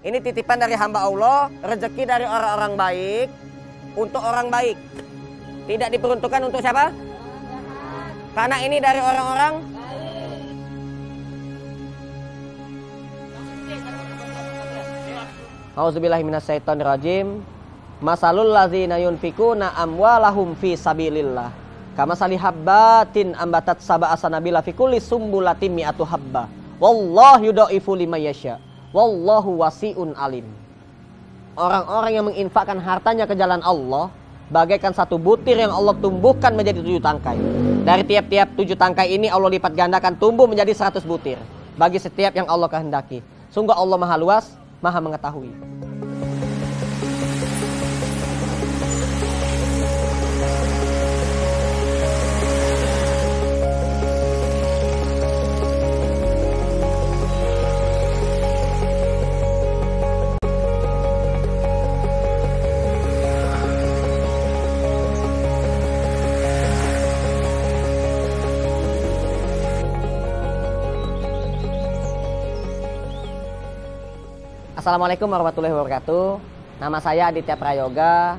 Ini titipan dari hamba Allah, rezeki dari orang-orang baik untuk orang baik. Tidak diperuntukkan untuk siapa? Karena ini dari orang-orang baik. Auzubillahi minasyaitonirrajim. Masalul ladzina yunfikuna amwalahum fi sabilillah kamasali habbatin ambatat sab'a sanabila fi kulli sumbulatin mi'atu habba. Wallahu yudha'ifu liman yasha. Wallahu wasi'un alim. Orang-orang yang menginfakkan hartanya ke jalan Allah bagaikan satu butir yang Allah tumbuhkan menjadi 7 tangkai. Dari tiap-tiap 7 tangkai ini Allah lipat gandakan tumbuh menjadi 100 butir bagi setiap yang Allah kehendaki. Sungguh Allah Maha luas, Maha mengetahui. Assalamualaikum warahmatullahi wabarakatuh. Nama saya Aditya Prayoga,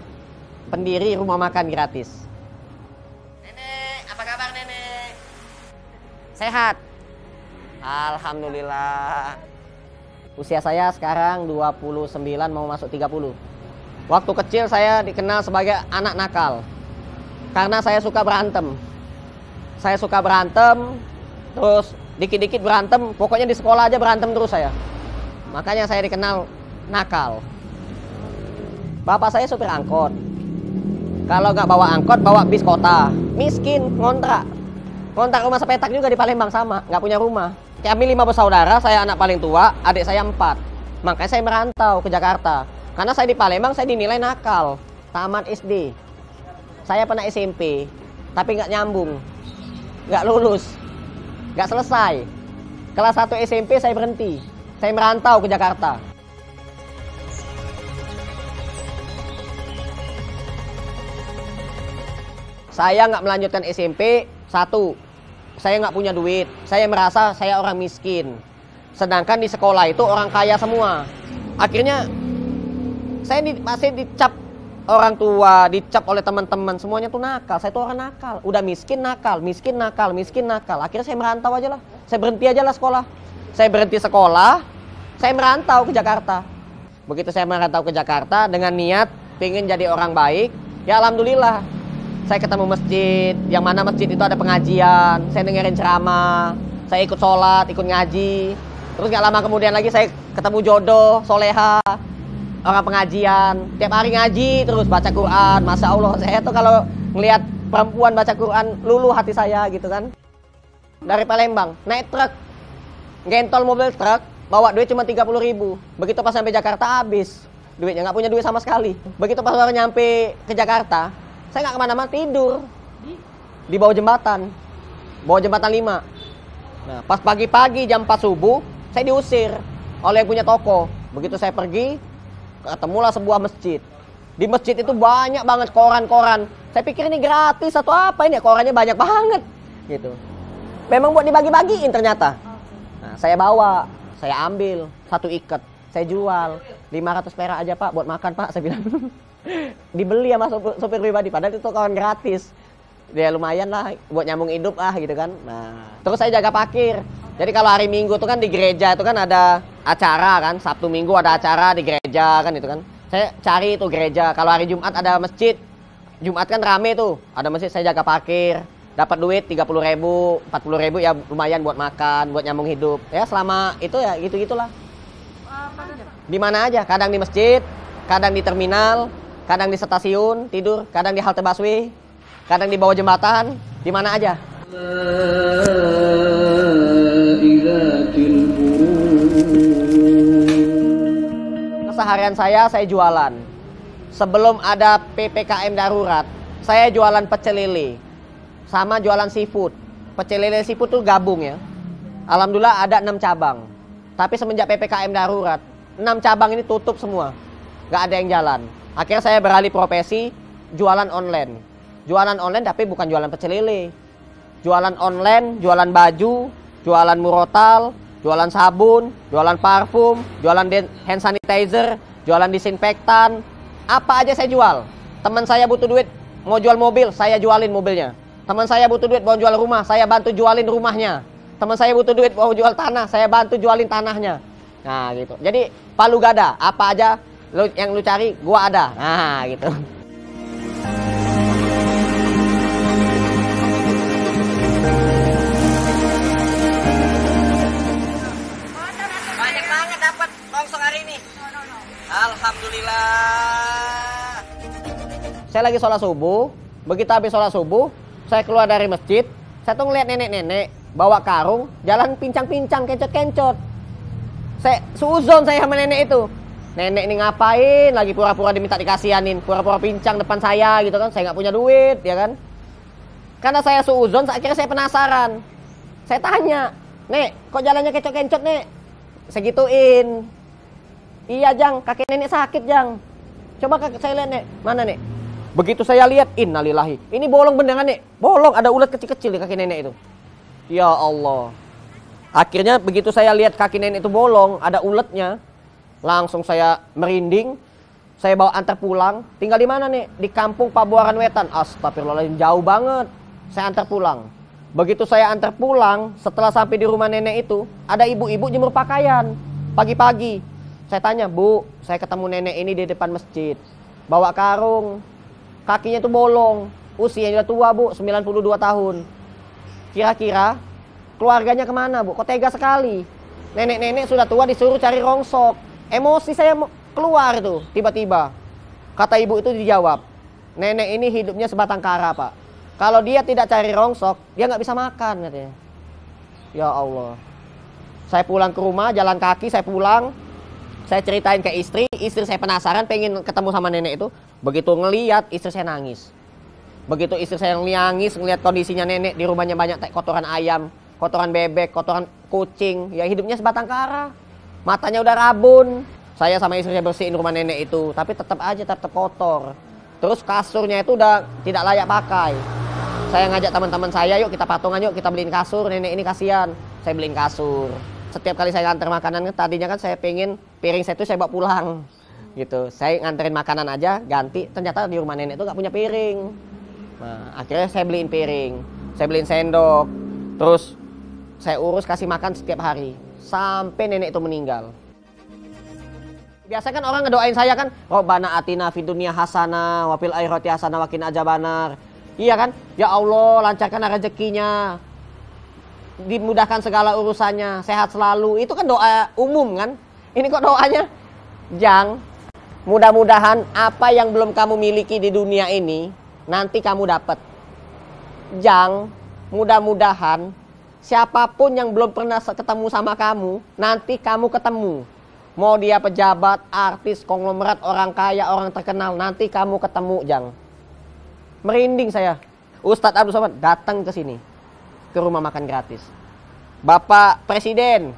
pendiri rumah makan gratis. Nenek, apa kabar nenek? Sehat? Alhamdulillah. Usia saya sekarang 29 mau masuk 30. Waktu kecil saya dikenal sebagai anak nakal karena saya suka berantem. Saya suka berantem, terus dikit-dikit berantem, pokoknya di sekolah aja berantem terus saya. Makanya saya dikenal nakal. Bapak saya supir angkot. Kalau nggak bawa angkot, bawa bis kota. Miskin, ngontrak. Ngontrak rumah sepetak juga di Palembang sama, nggak punya rumah. Kami 5 bersaudara, saya anak paling tua, adik saya 4. Makanya saya merantau ke Jakarta. Karena saya di Palembang, saya dinilai nakal. Tamat SD. Saya pernah SMP, tapi nggak nyambung. Nggak lulus. Nggak selesai. Kelas 1 SMP saya berhenti. Saya merantau ke Jakarta. Saya nggak melanjutkan SMP. 1, saya nggak punya duit. Saya merasa saya orang miskin. Sedangkan di sekolah itu orang kaya semua. Akhirnya saya masih dicap orang tua, dicap oleh teman-teman. Semuanya tuh nakal. Saya tuh orang nakal. Udah miskin nakal, miskin nakal, miskin nakal. Akhirnya saya merantau aja lah. Saya berhenti aja lah sekolah. Saya berhenti sekolah. Saya merantau ke Jakarta. Begitu saya merantau ke Jakarta dengan niat pengen jadi orang baik, ya alhamdulillah. Saya ketemu masjid, yang mana masjid itu ada pengajian. Saya dengerin ceramah, saya ikut sholat, ikut ngaji. Terus gak lama kemudian lagi saya ketemu jodoh, soleha, orang pengajian. Tiap hari ngaji, terus baca Quran. Masya Allah, saya tuh kalau ngelihat perempuan baca Quran, luluh hati saya gitu kan. Dari Palembang, naik truk, gentol mobil truk, bawa duit cuma 30.000. Begitu pas sampai Jakarta habis duitnya, nggak punya duit sama sekali. Begitu pas baru nyampe ke Jakarta, saya nggak kemana-mana, tidur di bawah jembatan 5. Nah, pas pagi-pagi jam 4 subuh, saya diusir oleh yang punya toko. Begitu saya pergi, ketemulah sebuah masjid. Di masjid itu banyak banget koran-koran. Saya pikir ini gratis atau apa, ini korannya banyak banget gitu. Memang buat dibagi-bagiin ternyata. Nah, saya bawa. Saya ambil 1 ikat, saya jual 500 perak aja pak, buat makan pak, saya bilang. Dibeli sama sopir pribadi, padahal itu kawan gratis. Dia lumayan lah, buat nyambung hidup lah gitu kan. Nah, terus saya jaga parkir. Jadi kalau hari Minggu itu kan di gereja itu kan ada acara kan, Sabtu Minggu ada acara di gereja kan itu kan. Saya cari itu gereja. Kalau hari Jumat ada masjid, Jumat kan rame tuh, ada masjid, saya jaga parkir. Dapat duit 30.000, 40.000 ya lumayan buat makan, buat nyambung hidup. Ya selama itu ya gitu-gitulah. Di mana aja, kadang di masjid, kadang di terminal, kadang di stasiun tidur, kadang di halte busway, kadang di bawah jembatan, di mana aja. Keseharian saya jualan. Sebelum ada PPKM darurat, saya jualan pecel lele. Sama jualan seafood. Pecel lele seafood tuh gabung ya. Alhamdulillah ada 6 cabang. Tapi semenjak PPKM darurat, 6 cabang ini tutup semua. Gak ada yang jalan. Akhirnya saya beralih profesi, jualan online. Jualan online tapi bukan jualan pecel lele. Jualan online, jualan baju, jualan murotal, jualan sabun, jualan parfum, jualan hand sanitizer, jualan disinfektan, apa aja saya jual. Teman saya butuh duit mau jual mobil, saya jualin mobilnya. Teman saya butuh duit mau jual rumah, saya bantu jualin rumahnya. Teman saya butuh duit mau jual tanah, saya bantu jualin tanahnya. Nah gitu. Jadi palu gada, apa aja yang lu cari, gua ada. Nah gitu. Banyak banget dapat longsor hari ini. Alhamdulillah. Saya lagi sholat subuh. Begitu habis sholat subuh, saya keluar dari masjid. Saya tuh ngeliat nenek-nenek bawa karung, jalan pincang-pincang, kencot-kencot. Saya suuzon saya sama nenek itu. Nenek ini ngapain? Lagi pura-pura diminta dikasihanin, pura-pura pincang depan saya gitu kan. Saya nggak punya duit, ya kan? Karena saya suuzon, akhirnya saya penasaran. Saya tanya, "Nek, kok jalannya kencot-kencot, Nek?" Segituin. "Iya, Jang, kaki nenek sakit, Jang." Coba saya lihat, Nek. Mana, Nek? Begitu saya lihat, innalillahi. Ini bolong beneran, Nek. Bolong, ada ulat kecil-kecil di kaki nenek itu. Ya Allah. Akhirnya begitu saya lihat kaki nenek itu bolong, ada uletnya, langsung saya merinding. Saya bawa antar pulang. Tinggal di mana, Nek? Di kampung Pabuaran Wetan. Astagfirullahaladzim, jauh banget. Saya antar pulang. Begitu saya antar pulang, setelah sampai di rumah nenek itu, ada ibu-ibu jemur pakaian pagi-pagi. Saya tanya, "Bu, saya ketemu nenek ini di depan masjid, bawa karung, kakinya itu bolong, usianya udah tua, Bu, 92 tahun. Kira-kira keluarganya kemana, Bu? Kok tega sekali? Nenek-nenek sudah tua disuruh cari rongsok." Emosi saya keluar itu tiba-tiba. Kata ibu itu dijawab, "Nenek ini hidupnya sebatang kara, Pak. Kalau dia tidak cari rongsok, dia nggak bisa makan," katanya. Ya Allah. Saya pulang ke rumah, jalan kaki, saya pulang. Saya ceritain ke istri saya penasaran, pengen ketemu sama nenek itu. Begitu ngeliat, istri saya nangis. Begitu istri saya nangis, ngeliat kondisinya nenek di rumahnya banyak kotoran ayam, kotoran bebek, kotoran kucing. Ya hidupnya sebatang kara. Matanya udah rabun. Saya sama istri saya bersihin rumah nenek itu, tapi tetap kotor. Terus kasurnya itu udah tidak layak pakai. Saya ngajak teman-teman saya, "Yuk kita patungan, yuk kita beliin kasur, nenek ini kasihan." Saya beliin kasur. Setiap kali saya nganter makanan, tadinya kan saya pengen piring saya itu saya bawa pulang gitu. Saya nganterin makanan aja, ganti. Ternyata di rumah nenek itu nggak punya piring. Nah, akhirnya saya beliin piring, saya beliin sendok. Terus saya urus kasih makan setiap hari sampai nenek itu meninggal. Biasa kan orang ngedoain saya kan, "Robbana atina fid dunya hasanah wa fil akhirati hasanah wa qina adzabannar." Iya kan? Ya Allah, lancarkan rezekinya, dimudahkan segala urusannya, sehat selalu. Itu kan doa umum kan? Ini kok doanya, "Jang, mudah-mudahan apa yang belum kamu miliki di dunia ini nanti kamu dapat. Jang, mudah-mudahan siapapun yang belum pernah ketemu sama kamu, nanti kamu ketemu. Mau dia pejabat, artis, konglomerat, orang kaya, orang terkenal, nanti kamu ketemu, Jang." Merinding saya. Ustadz Abdul Somad datang ke sini, ke rumah makan gratis. Bapak Presiden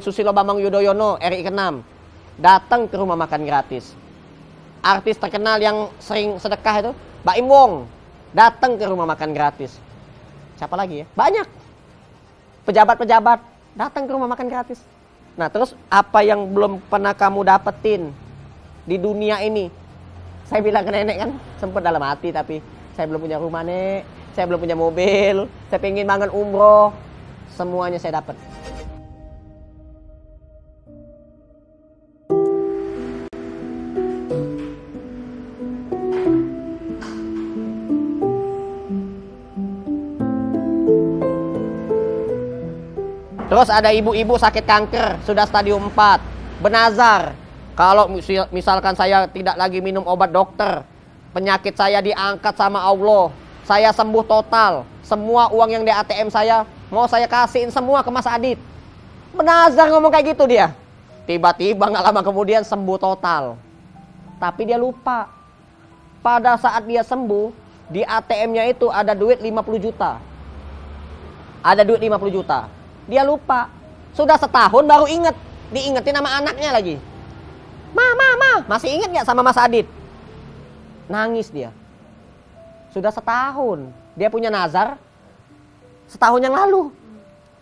Susilo Bambang Yudhoyono RI ke-6 datang ke rumah makan gratis. Artis terkenal yang sering sedekah itu, Baim Wong, datang ke rumah makan gratis. Siapa lagi ya? Banyak. Pejabat-pejabat datang ke rumah makan gratis. Nah, terus apa yang belum pernah kamu dapetin di dunia ini? Saya bilang ke nenek kan, sempat dalam hati, tapi saya belum punya rumah, Nek. Saya belum punya mobil. Saya pengen banget umroh. Semuanya saya dapat. Terus ada ibu-ibu sakit kanker, sudah stadium 4. Benazar. Kalau misalkan saya tidak lagi minum obat dokter, penyakit saya diangkat sama Allah, saya sembuh total. Semua uang yang di ATM saya mau saya kasihin semua ke Mas Adit. Benazar ngomong kayak gitu dia. Tiba-tiba gak lama kemudian sembuh total. Tapi dia lupa, pada saat dia sembuh, di ATM-nya itu ada duit 50 juta. Ada duit 50 juta. Dia lupa. Sudah setahun baru inget. Diingetin sama anaknya lagi. Ma, masih inget gak sama Mas Adit? Nangis dia. Sudah setahun. Dia punya nazar setahun yang lalu.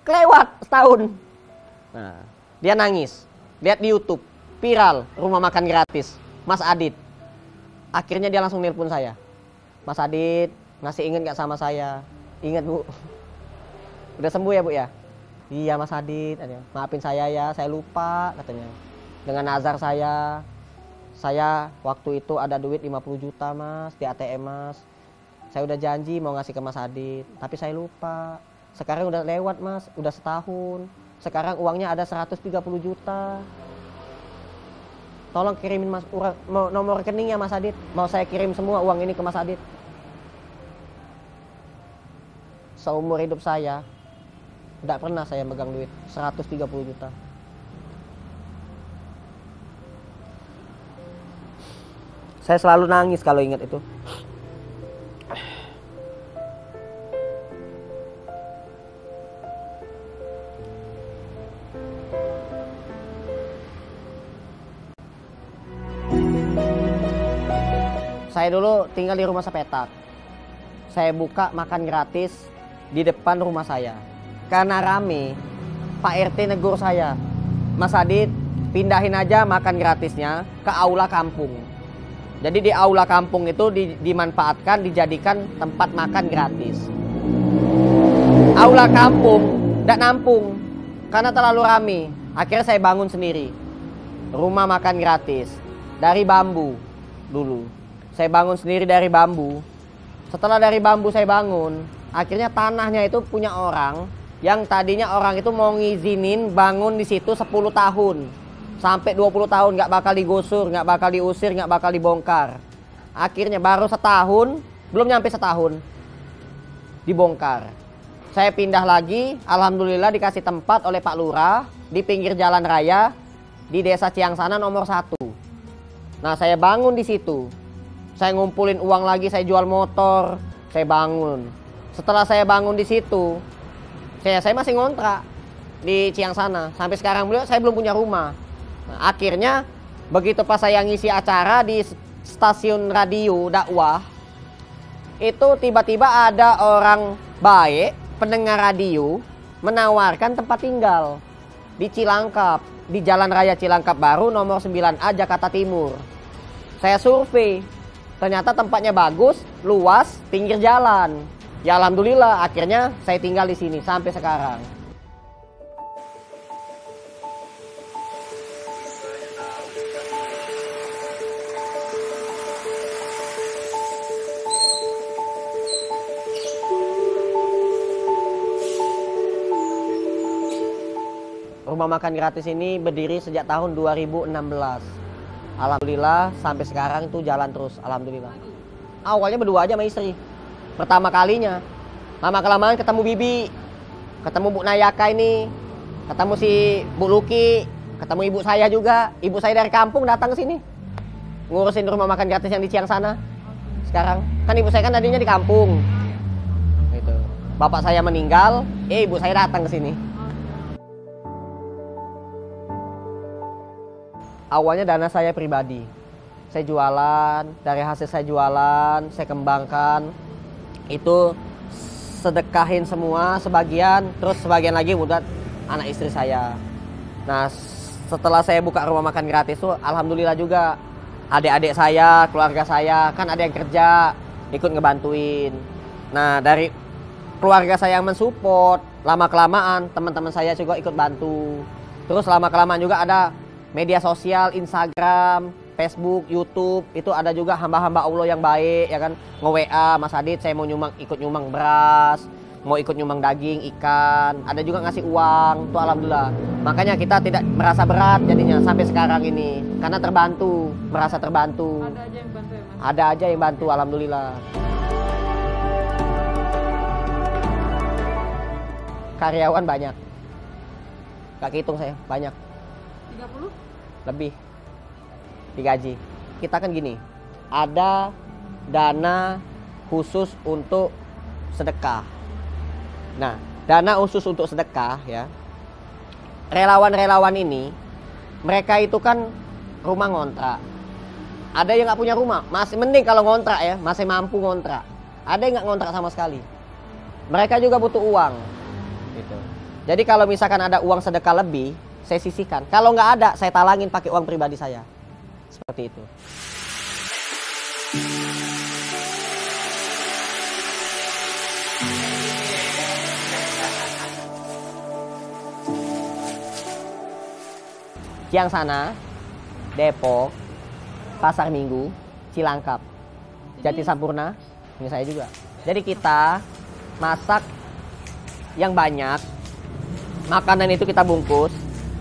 Kelewat setahun. Nah, dia nangis. Lihat di YouTube, viral rumah makan gratis, Mas Adit. Akhirnya dia langsung nelpon saya. Mas Adit, masih ingat gak sama saya? Ingat Bu. Udah sembuh ya Bu ya? Iya Mas Adit, maafin saya ya, saya lupa katanya. Dengan nazar saya waktu itu ada duit 50 juta Mas di ATM Mas. Saya udah janji mau ngasih ke Mas Adit, tapi saya lupa. Sekarang udah lewat Mas, udah setahun. Sekarang uangnya ada 130 juta. Tolong kirimin Mas nomor rekeningnya Mas Adit. Mau saya kirim semua uang ini ke Mas Adit. Seumur hidup saya tidak pernah saya megang duit 130 juta. Saya selalu nangis kalau ingat itu. Saya dulu tinggal di rumah sepetak. Saya buka makan gratis di depan rumah saya. Karena rame, Pak RT negur saya. Mas Adit, pindahin aja makan gratisnya ke aula kampung. Jadi di aula kampung itu dimanfaatkan, dijadikan tempat makan gratis. Aula kampung tidak nampung karena terlalu rame. Akhirnya saya bangun sendiri. Rumah makan gratis dari bambu dulu. Saya bangun sendiri dari bambu. Setelah dari bambu saya bangun, akhirnya tanahnya itu punya orang yang tadinya orang itu mau ngizinin bangun di situ 10 tahun. Sampai 20 tahun nggak bakal digusur, nggak bakal diusir, nggak bakal dibongkar. Akhirnya baru setahun, belum nyampe setahun, dibongkar. Saya pindah lagi, alhamdulillah dikasih tempat oleh Pak Lurah di pinggir jalan raya di Desa Ciangsana nomor 1. Nah saya bangun di situ. Saya ngumpulin uang lagi, saya jual motor, saya bangun. Setelah saya bangun di situ, saya masih ngontrak di Ciangsana. Sampai sekarang saya belum punya rumah. Nah, akhirnya begitu pas saya ngisi acara di stasiun radio dakwah, itu tiba-tiba ada orang baik, pendengar radio, menawarkan tempat tinggal di Cilangkap, di Jalan Raya Cilangkap Baru nomor 9A Jakarta Timur. Saya survei. Ternyata tempatnya bagus, luas, pinggir jalan. Ya alhamdulillah, akhirnya saya tinggal di sini sampai sekarang. Rumah makan gratis ini berdiri sejak tahun 2016. Alhamdulillah sampai sekarang itu jalan terus, alhamdulillah. Awalnya berdua aja sama istri. Pertama kalinya, lama-kelamaan ketemu Bibi, ketemu Bu Nayaka ini, ketemu si Bu Luki, ketemu ibu saya juga. Ibu saya dari kampung datang ke sini, ngurusin rumah makan gratis yang di Ciangsana. Sekarang kan ibu saya kan tadinya di kampung. Gitu. Bapak saya meninggal, ibu saya datang ke sini. Awalnya dana saya pribadi. Saya jualan, dari hasil saya jualan, saya kembangkan. Itu sedekahin semua sebagian, terus sebagian lagi buat anak istri saya. Nah, setelah saya buka rumah makan gratis tuh alhamdulillah juga adik-adik saya, keluarga saya, kan ada yang kerja, ikut ngebantuin. Nah, dari keluarga saya yang mensupport, lama-kelamaan teman-teman saya juga ikut bantu. Terus lama-kelamaan juga ada media sosial, Instagram, Facebook, YouTube, itu ada juga hamba-hamba Allah yang baik, ya kan, nge-WA, Mas Adit saya mau ikut nyumbang beras, mau ikut nyumbang daging, ikan, ada juga ngasih uang, tuh alhamdulillah. Makanya kita tidak merasa berat jadinya sampai sekarang ini, karena terbantu, merasa terbantu. Ada aja yang bantu ya Mas? Ada aja yang bantu, alhamdulillah. Karyawan banyak, gak hitung saya, banyak. 30? Lebih digaji. Kita kan gini, ada dana khusus untuk sedekah. Nah, dana khusus untuk sedekah ya, relawan-relawan ini mereka itu kan rumah ngontrak. Ada yang nggak punya rumah, masih mending kalau ngontrak ya, masih mampu ngontrak. Ada yang nggak ngontrak sama sekali. Mereka juga butuh uang gitu. Jadi kalau misalkan ada uang sedekah lebih, saya sisihkan. Kalau nggak ada, saya talangin pakai uang pribadi saya. Seperti itu. Ciang Sana, Depok, Pasar Minggu, Cilangkap, Jati Sampurna, ini saya juga. Jadi kita masak yang banyak, makanan itu kita bungkus,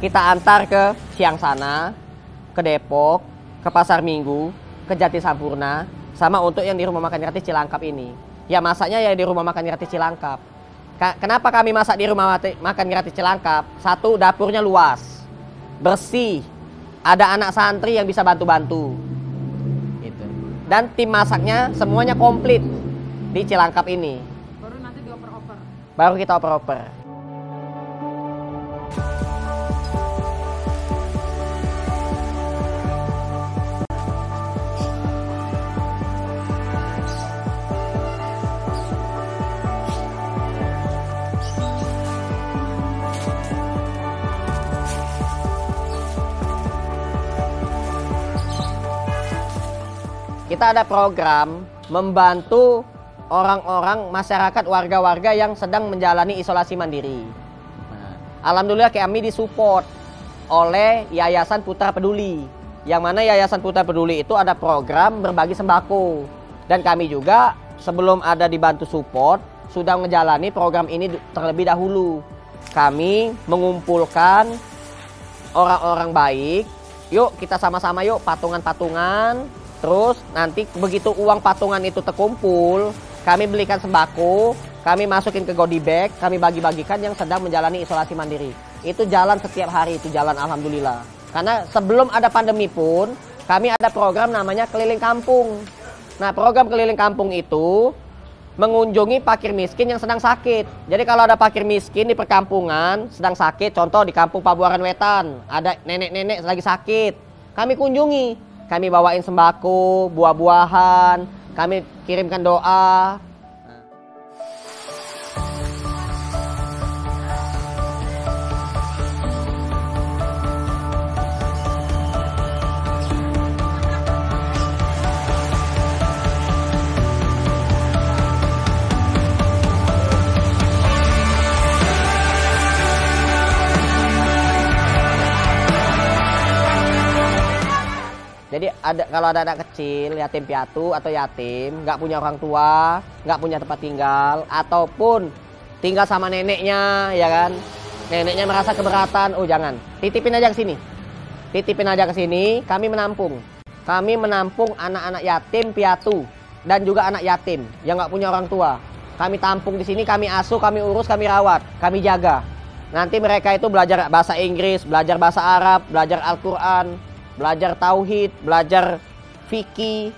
kita antar ke Ciang Sana, ke Depok, ke Pasar Minggu, ke Jati Sampurna, sama untuk yang di rumah makan gratis Cilangkap ini. Ya masaknya ya di rumah makan gratis Cilangkap. Kenapa kami masak di rumah makan gratis Cilangkap? Satu, dapurnya luas, bersih, ada anak santri yang bisa bantu-bantu gitu. Dan tim masaknya semuanya komplit di Cilangkap ini. Baru nanti dioper-oper. Baru kita oper-oper. Kita ada program membantu orang-orang masyarakat warga-warga yang sedang menjalani isolasi mandiri. Nah, alhamdulillah kami disupport oleh Yayasan Putra Peduli. Yang mana Yayasan Putra Peduli itu ada program berbagi sembako. Dan kami juga sebelum ada dibantu support sudah menjalani program ini terlebih dahulu. Kami mengumpulkan orang-orang baik. Yuk kita sama-sama yuk patungan-patungan. Terus nanti begitu uang patungan itu terkumpul, kami belikan sembako, kami masukin ke goodie bag, kami bagi-bagikan yang sedang menjalani isolasi mandiri. Itu jalan setiap hari, itu jalan alhamdulillah. Karena sebelum ada pandemi pun, kami ada program namanya Keliling Kampung. Nah, program Keliling Kampung itu mengunjungi fakir miskin yang sedang sakit. Jadi kalau ada fakir miskin di perkampungan sedang sakit, contoh di kampung Pabuaran Wetan, ada nenek-nenek lagi sakit, kami kunjungi. Kami bawain sembako, buah-buahan, kami kirimkan doa. Jadi kalau ada anak kecil, yatim piatu atau yatim, nggak punya orang tua, nggak punya tempat tinggal, ataupun tinggal sama neneknya, ya kan? Neneknya merasa keberatan, oh jangan, titipin aja ke sini. Titipin aja ke sini, kami menampung. Kami menampung anak-anak yatim piatu dan juga anak yatim yang nggak punya orang tua. Kami tampung di sini, kami asuh, kami urus, kami rawat, kami jaga. Nanti mereka itu belajar bahasa Inggris, belajar bahasa Arab, belajar Al-Quran, belajar tauhid, belajar fikih,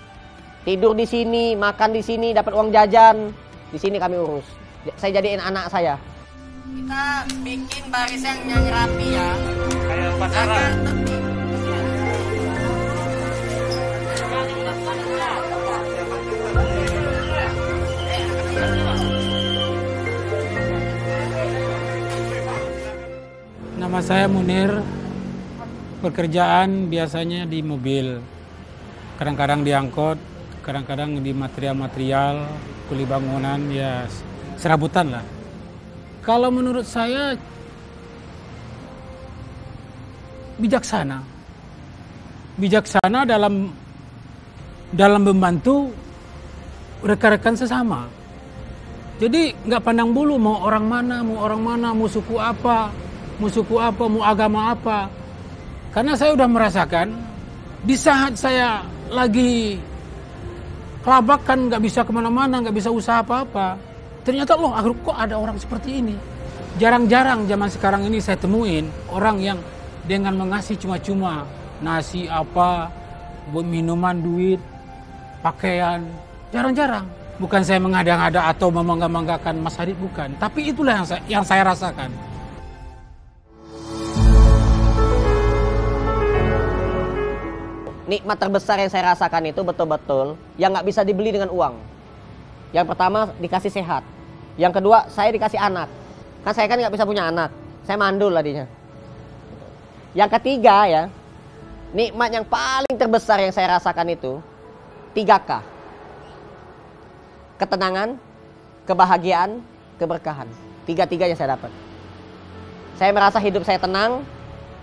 tidur di sini, makan di sini, dapat uang jajan, di sini kami urus. Saya jadiin anak saya. Kita bikin barisan yang rapi ya. Kayak pacaran. Nama saya Munir. Pekerjaan biasanya di mobil, kadang-kadang di angkot, kadang-kadang di material-material, kuli bangunan, ya serabutan lah. Kalau menurut saya bijaksana dalam membantu rekan-rekan sesama. Jadi nggak pandang bulu mau orang mana, mau suku apa, mau agama apa. Karena saya udah merasakan, di saat saya lagi kelabakan, nggak bisa kemana-mana, nggak bisa usaha apa-apa, ternyata loh, kok ada orang seperti ini. Jarang-jarang zaman sekarang ini saya temuin orang yang dengan mengasih cuma-cuma nasi apa, minuman, duit, pakaian, jarang-jarang. Bukan saya mengada-ngada atau membangga-banggakan Mas Hadid, bukan. Tapi itulah yang saya rasakan. Nikmat terbesar yang saya rasakan itu betul-betul yang nggak bisa dibeli dengan uang. Yang pertama dikasih sehat. Yang kedua saya dikasih anak. Kan saya kan nggak bisa punya anak. Saya mandul tadinya. Yang ketiga ya, nikmat yang paling terbesar yang saya rasakan itu 3K. Ketenangan, kebahagiaan, keberkahan. Tiga-tiganya saya dapat. Saya merasa hidup saya tenang,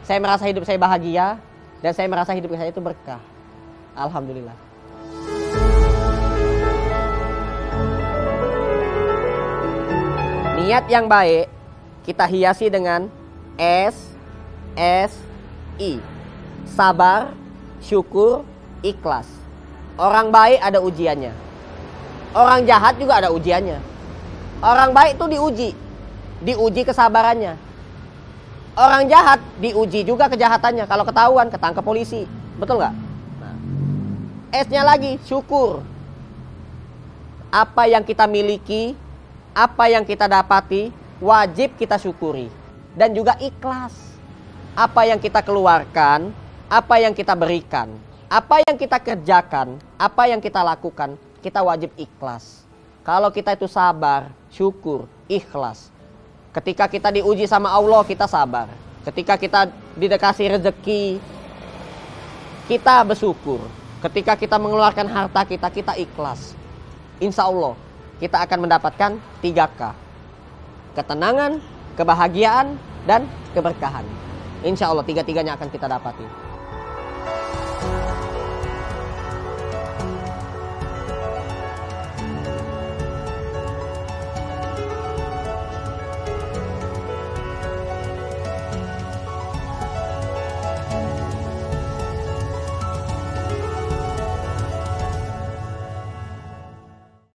saya merasa hidup saya bahagia, dan saya merasa hidup saya itu berkah. Alhamdulillah. Niat yang baik kita hiasi dengan SSI. Sabar, syukur, ikhlas. Orang baik ada ujiannya. Orang jahat juga ada ujiannya. Orang baik itu diuji kesabarannya. Orang jahat diuji juga kejahatannya. Kalau ketahuan, ketangkep polisi. Betul nggak? Nah, S-nya lagi, syukur. Apa yang kita miliki, apa yang kita dapati, wajib kita syukuri. Dan juga ikhlas. Apa yang kita keluarkan, apa yang kita berikan, apa yang kita kerjakan, apa yang kita lakukan, kita wajib ikhlas. Kalau kita itu sabar, syukur, ikhlas. Ketika kita diuji sama Allah, kita sabar. Ketika kita dikasih rezeki, kita bersyukur. Ketika kita mengeluarkan harta kita, kita ikhlas. Insya Allah, kita akan mendapatkan 3K. Ketenangan, kebahagiaan, dan keberkahan. Insya Allah, tiga-tiganya akan kita dapati.